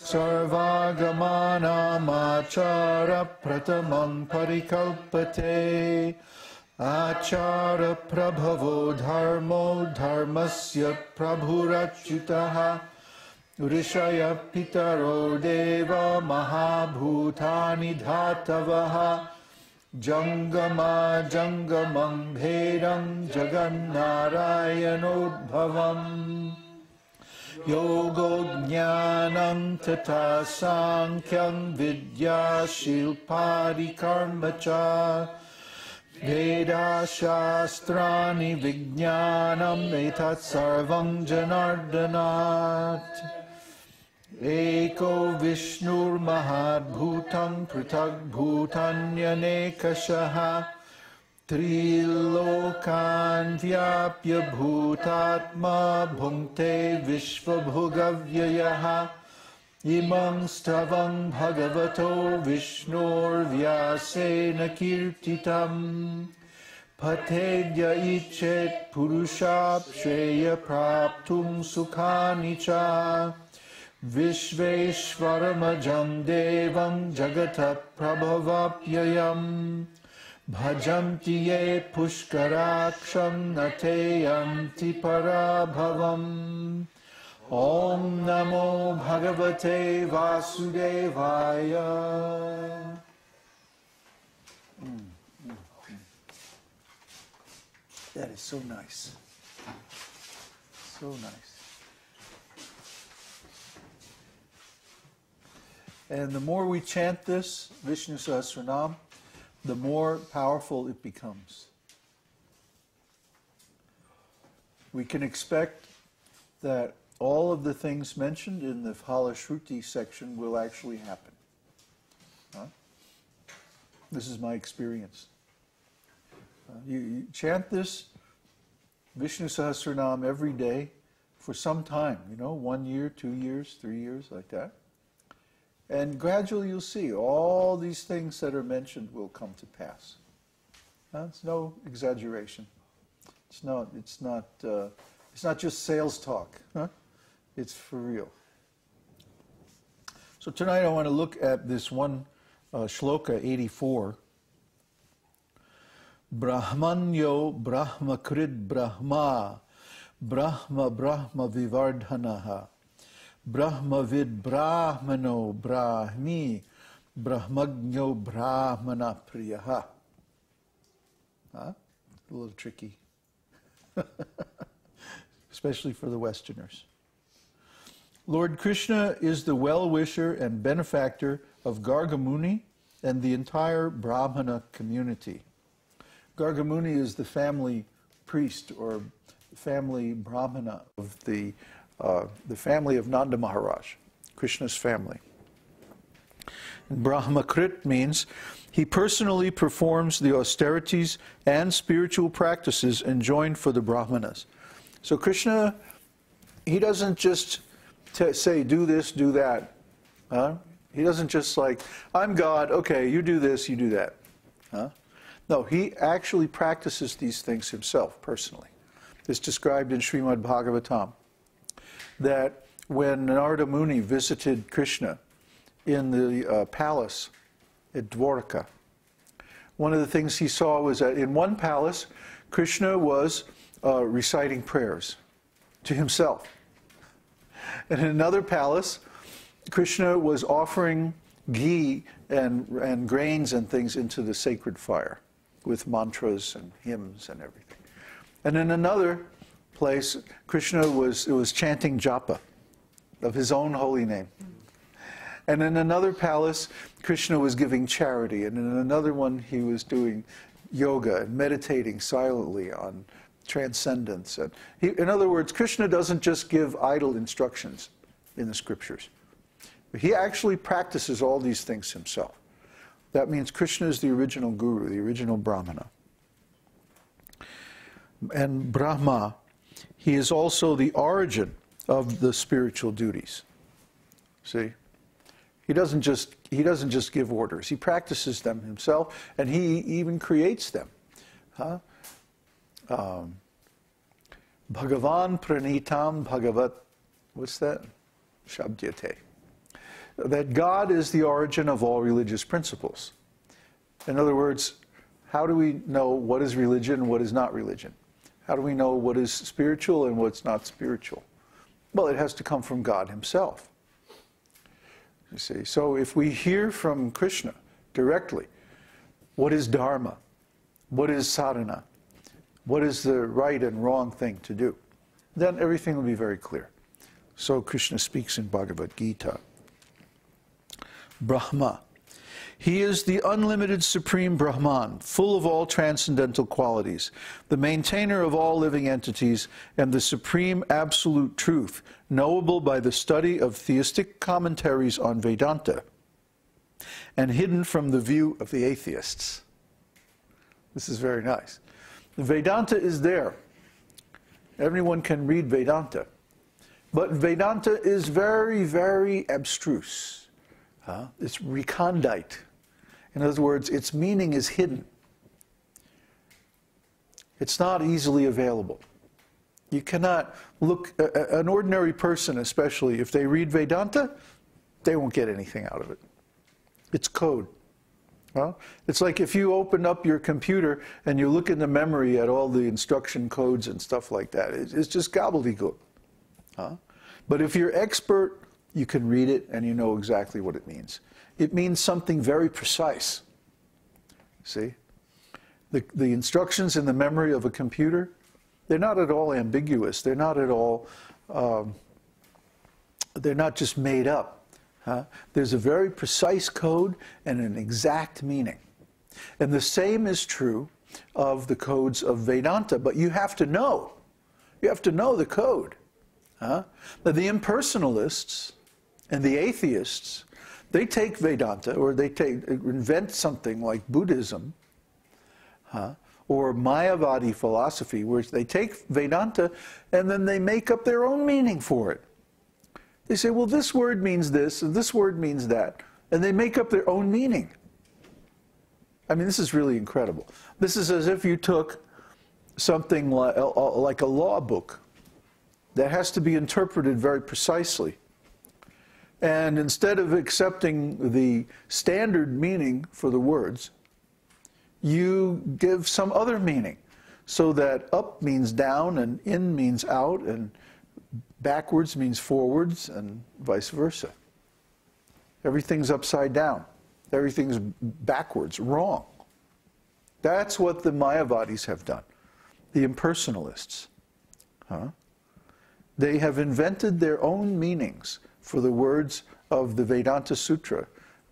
sarvagamanam achara pratamam parikalpate achara prabhavo dharmo dharmasya prabhurachyutaha rishaya pitaro deva mahabhutani dhatavaha jangama jangamam bhedam jagannarayanodbhavam yogo jnanam tata sankhyan vidya shilpadi karmacha veda shastrani vijnanam etat sarvam janardanat eko vishnur mahadbhutam pritag bhutanyanekashaha trilokan vyapya bhutatma bhunte vishvabhugavyayaha imam stavam bhagavato vishnur vyasena kirtitam patedya ichet purushap shreya praptum sukhani cha Vishveshwaramajam devam jagata prabhavapyayam bhajanti ye pushkaraksham nateyanti parabhavam Om namo bhagavate vasudevaya. That is so nice. So nice. And the more we chant this, Vishnu Sahasranam, the more powerful it becomes. We can expect that all of the things mentioned in the Phalashruti section will actually happen. Huh? This is my experience. You chant this Vishnu Sahasranam every day for some time, 1 year, 2 years, 3 years, like that. And gradually you'll see all these things that are mentioned will come to pass. It's no exaggeration. It's not just sales talk. Huh? It's for real. So tonight I want to look at this one shloka 84. Brahmanyo brahmakrid brahma brahma brahma vivardhanaha Brahmavid Brahmano Brahmi Brahmagno Brahmana Priyaha. A little tricky. Especially for the Westerners. Lord Krishna is the well-wisher and benefactor of Gargamuni and the entire Brahmana community. Gargamuni is the family priest or family Brahmana of the family of Nanda Maharaj, Krishna's family. And Brahmakrit means he personally performs the austerities and spiritual practices enjoined for the Brahmanas. So Krishna, he doesn't just say, do this, do that. He doesn't just like, I'm God, okay, you do this, you do that. No, he actually practices these things himself, personally. It's described in Śrīmad-Bhāgavatam. That when Narada Muni visited Krishna in the palace at Dwarka, one of the things he saw was that in one palace, Krishna was reciting prayers to himself. And in another palace, Krishna was offering ghee and grains and things into the sacred fire with mantras and hymns and everything. And in another place, Krishna was chanting japa of his own holy name. And in another palace, Krishna was giving charity. And in another one, he was doing yoga and meditating silently on transcendence. And in other words, Krishna doesn't just give idle instructions in the scriptures. He actually practices all these things himself. That means Krishna is the original guru, the original Brahmana. And Brahma, he is also the origin of the spiritual duties. See? He doesn't just give orders. He practices them himself, and he even creates them. Bhagavan pranitam bhagavat, what's that? Shabdyate. that God is the origin of all religious principles. In other words, how do we know what is religion and what is not religion? How do we know what is spiritual and what's not spiritual? Well, it has to come from God himself. You see, so if we hear from Krishna directly, what is dharma? What is sadhana? What is the right and wrong thing to do? Then everything will be very clear. So Krishna speaks in Bhagavad-gītā. Brahma. He is the unlimited supreme Brahman, full of all transcendental qualities, the maintainer of all living entities, and the supreme absolute truth, knowable by the study of theistic commentaries on Vedanta, and hidden from the view of the atheists. This is very nice. Vedanta is there. Everyone can read Vedanta. But Vedanta is very, very abstruse. It's recondite. In other words, its meaning is hidden. It's not easily available. You cannot look, an ordinary person especially, if they read Vedanta, they won't get anything out of it. It's code. Well, it's like if you open up your computer and you look in the memory at all the instruction codes and stuff like that. It's just gobbledygook. But if you're expert, you can read it and you know exactly what it means. It means something very precise. See? The instructions in the memory of a computer, they're not at all ambiguous. They're not at all, they're not just made up. There's a very precise code and an exact meaning. And the same is true of the codes of Vedanta, but you have to know. You have to know the code. Now, the impersonalists and the atheists, they take Vedanta, or they invent something like Buddhism, or Mayavadi philosophy, where they take Vedanta and then they make up their own meaning for it. They say, well, this word means this, and this word means that. And they make up their own meaning. I mean, this is really incredible. This is as if you took something like a law book that has to be interpreted very precisely. And instead of accepting the standard meaning for the words, you give some other meaning. So that up means down, and in means out, and backwards means forwards, and vice versa. Everything's upside down. Everything's backwards, wrong. That's what the Mayavadis have done, the impersonalists. They have invented their own meanings for the words of the Vedānta-sūtra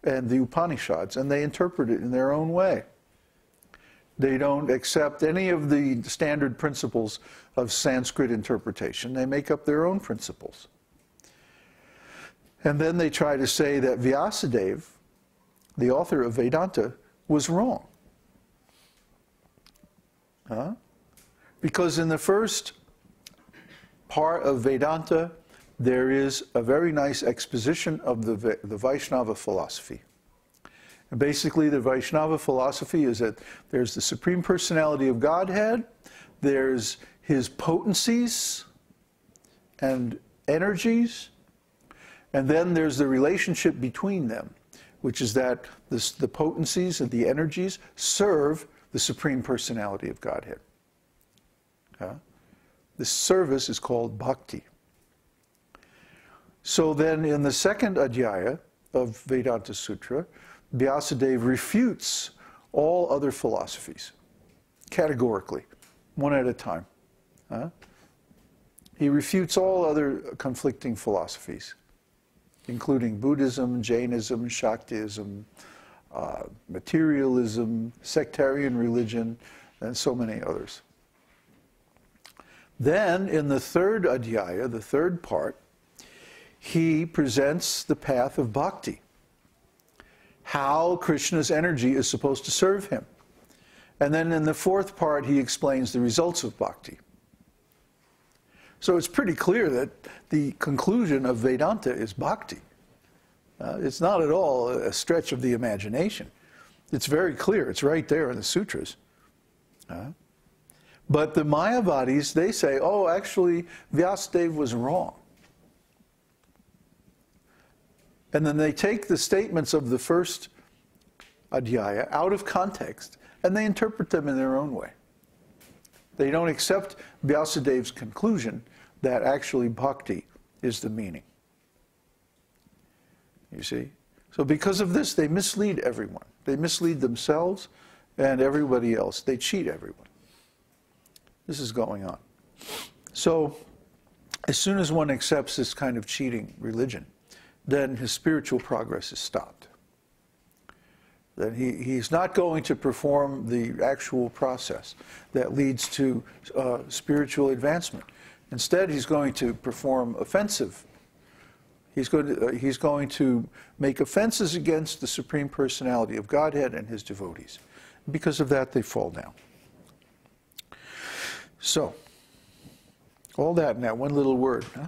and the Upanishads, and they interpret it in their own way. They don't accept any of the standard principles of Sanskrit interpretation. They make up their own principles. And then they try to say that Vyasadeva, the author of Vedanta, was wrong. Because in the first part of Vedanta, there is a very nice exposition of the Vaishnava philosophy. And basically, the Vaishnava philosophy is that there's the Supreme Personality of Godhead, there's his potencies and energies, and then there's the relationship between them, which is that the potencies and the energies serve the Supreme Personality of Godhead. This service is called bhakti. So then in the second adhyaya of Vedānta-sūtra, Vyasadeva refutes all other philosophies, categorically, one at a time. He refutes all other conflicting philosophies, including Buddhism, Jainism, Shaktism, materialism, sectarian religion, and so many others. Then, in the third adhyaya, the third part, he presents the path of bhakti, how Krishna's energy is supposed to serve him. And then in the fourth part, he explains the results of bhakti. So it's pretty clear that the conclusion of Vedanta is bhakti. It's not at all a stretch of the imagination. It's very clear. It's right there in the sutras. But the Mayavadis, they say, oh, actually, Vyasadeva was wrong. And then they take the statements of the first adhyaya out of context, and they interpret them in their own way. They don't accept Vyasadev's conclusion that actually bhakti is the meaning. You see? So because of this, they mislead everyone. They mislead themselves and everybody else. They cheat everyone. This is going on. So as soon as one accepts this kind of cheating religion, then his spiritual progress is stopped. Then he's not going to perform the actual process that leads to spiritual advancement. Instead, he's going to perform offensive. He's going to make offenses against the Supreme Personality of Godhead and his devotees. Because of that, they fall down. So, all that in that one little word, huh?